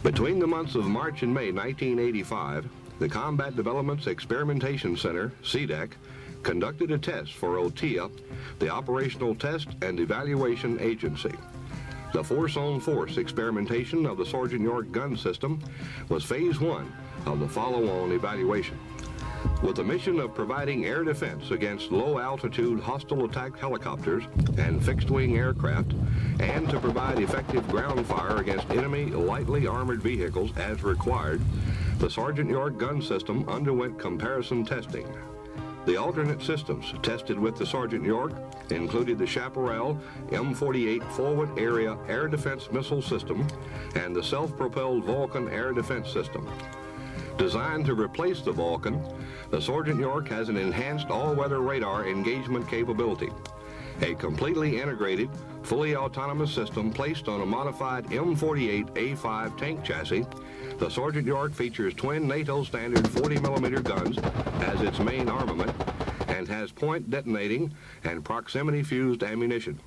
Between the months of March and May 1985, the Combat Development's Experimentation Center, CDEC, conducted a test for OTIA, the Operational Test and Evaluation Agency. The force-on-force experimentation of the Sgt York gun system was phase one of the follow-on evaluation. With the mission of providing air defense against low-altitude hostile attack helicopters and fixed-wing aircraft, and to provide effective ground fire against enemy lightly armored vehicles as required, the Sgt York gun system underwent comparison testing. The alternate systems tested with the Sgt York included the Chaparral M48 Forward Area Air Defense Missile System and the self-propelled Vulcan Air Defense System. Designed to replace the Vulcan, the Sgt York has an enhanced all-weather radar engagement capability. A completely integrated, fully autonomous system placed on a modified M48A5 tank chassis, the Sgt York features twin NATO standard 40mm guns as its main armament and has point detonating and proximity fused ammunition.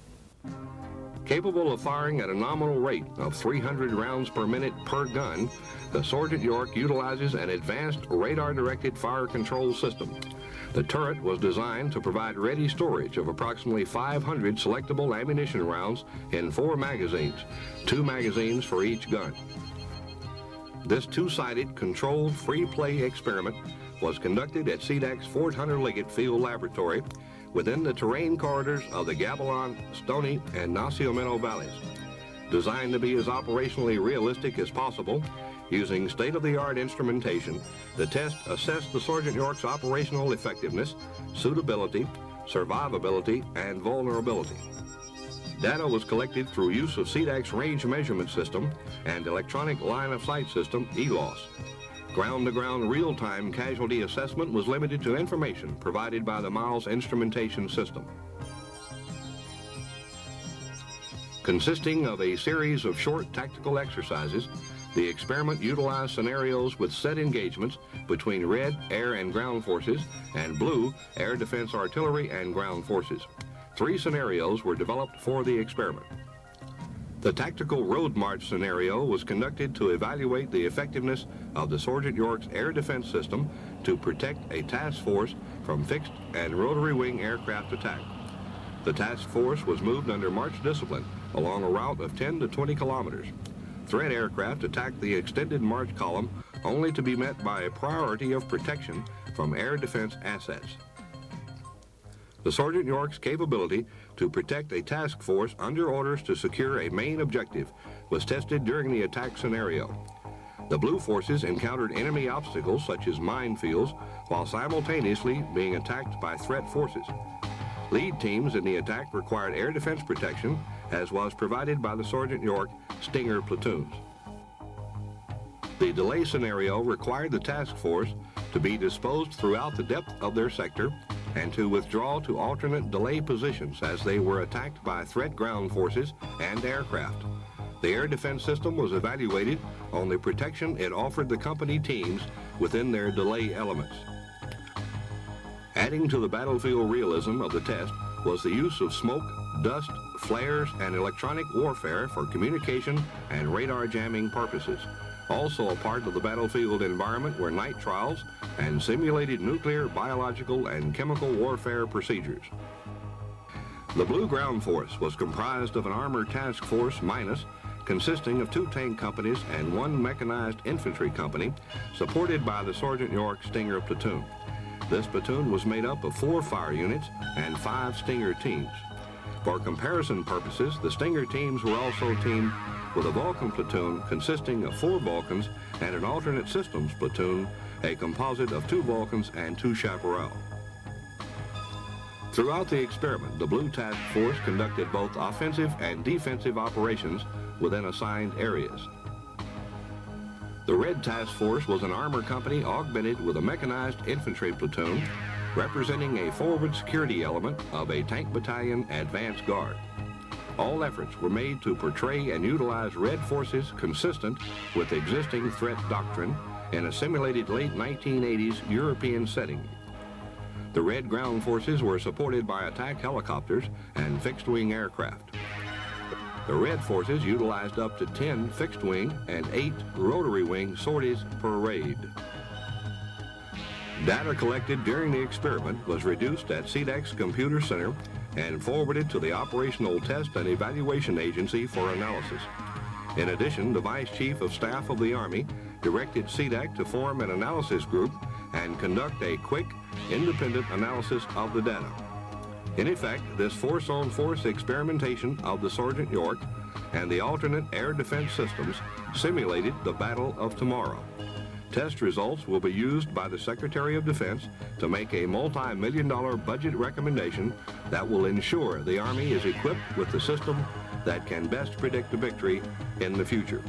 Capable of firing at a nominal rate of 300 rounds per minute per gun, the Sgt York utilizes an advanced radar-directed fire control system. The turret was designed to provide ready storage of approximately 500 selectable ammunition rounds in 4 magazines, 2 magazines for each gun. This two-sided controlled free-play experiment was conducted at CDEC's Fort Hunter Liggett Field Laboratory within the terrain corridors of the Gabilan, Stony, and Nacimiento valleys. Designed to be as operationally realistic as possible, using state-of-the-art instrumentation, the test assessed the Sgt York's operational effectiveness, suitability, survivability, and vulnerability. Data was collected through use of CDEC's Range Measurement System and Electronic Line of Sight System, ELOS. Ground-to-ground real-time casualty assessment was limited to information provided by the Miles instrumentation system. Consisting of a series of short tactical exercises, the experiment utilized scenarios with set engagements between red, air, and ground forces and blue, air defense artillery and ground forces. 3 scenarios were developed for the experiment. The tactical road march scenario was conducted to evaluate the effectiveness of the Sgt York's air defense system to protect a task force from fixed and rotary wing aircraft attack. The task force was moved under march discipline along a route of 10 to 20 kilometers. Threat aircraft attacked the extended march column only to be met by a priority of protection from air defense assets. The Sgt York's capability to protect a task force under orders to secure a main objective was tested during the attack scenario. The blue forces encountered enemy obstacles such as minefields while simultaneously being attacked by threat forces. Lead teams in the attack required air defense protection, as was provided by the Sgt York Stinger platoons. The delay scenario required the task force to be disposed throughout the depth of their sector and to withdraw to alternate delay positions as they were attacked by threat ground forces and aircraft. The air defense system was evaluated on the protection it offered the company teams within their delay elements. Adding to the battlefield realism of the test was the use of smoke, dust, flares, and electronic warfare for communication and radar jamming purposes. Also a part of the battlefield environment were night trials and simulated nuclear, biological, and chemical warfare procedures. The Blue Ground Force was comprised of an Armored Task Force Minus, consisting of 2 tank companies and 1 mechanized infantry company, supported by the Sgt York Stinger platoon. This platoon was made up of 4 fire units and 5 Stinger teams. For comparison purposes, the Stinger teams were also teamed with a Vulcan platoon consisting of 4 Vulcans and an alternate systems platoon, a composite of 2 Vulcans and 2 Chaparral. Throughout the experiment, the Blue Task Force conducted both offensive and defensive operations within assigned areas. The Red Task Force was an armor company augmented with a mechanized infantry platoon, representing a forward security element of a tank battalion advance guard. All efforts were made to portray and utilize Red forces consistent with existing threat doctrine in a simulated late 1980s European setting. The Red ground forces were supported by attack helicopters and fixed-wing aircraft. The Red forces utilized up to 10 fixed-wing and 8 rotary-wing sorties per raid. Data collected during the experiment was reduced at CDEC's computer center and forwarded to the Operational Test and Evaluation Agency for analysis. In addition, the Vice Chief of Staff of the Army directed CDEC to form an analysis group and conduct a quick, independent analysis of the data. In effect, this force-on-force experimentation of the Sgt York and the alternate air defense systems simulated the battle of tomorrow. Test results will be used by the Secretary of Defense to make a multi-million-dollar budget recommendation that will ensure the Army is equipped with the system that can best predict the victory in the future.